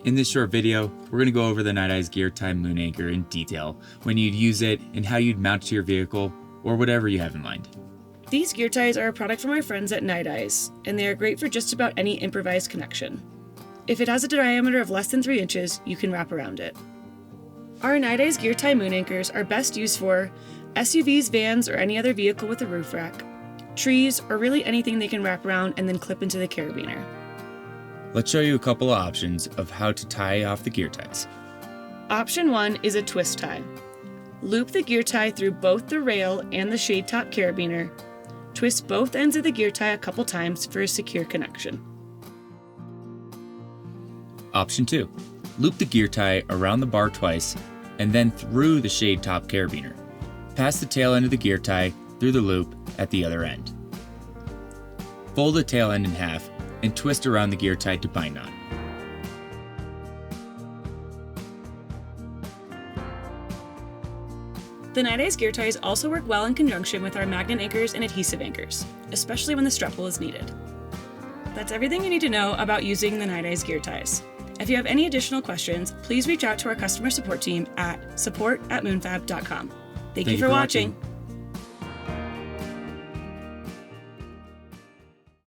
In this short video, we're going to go over the Nite Ize Gear Tie Moon Anchor in detail, when you'd use it, and how you'd mount it to your vehicle, or whatever you have in mind. These gear ties are a product from our friends at Nite Ize, and they are great for just about any improvised connection. If it has a diameter of less than 3 inches, you can wrap around it. Our Nite Ize Gear Tie Moon Anchors are best used for SUVs, vans, or any other vehicle with a roof rack, trees, or really anything they can wrap around and then clip into the carabiner. Let's show you a couple of options of how to tie off the gear ties. Option 1 is a twist tie. Loop the gear tie through both the rail and the shade top carabiner. Twist both ends of the gear tie a couple times for a secure connection. Option 2. Loop the gear tie around the bar twice and then through the shade top carabiner. Pass the tail end of the gear tie through the loop at the other end. Fold the tail end in half and twist around the gear tie to bind on. The Nite Ize gear ties also work well in conjunction with our magnet anchors and adhesive anchors, especially when the strap pull is needed. That's everything you need to know about using the Nite Ize gear ties. If you have any additional questions, please reach out to our customer support team at support@moonfab.com. Thank you for watching.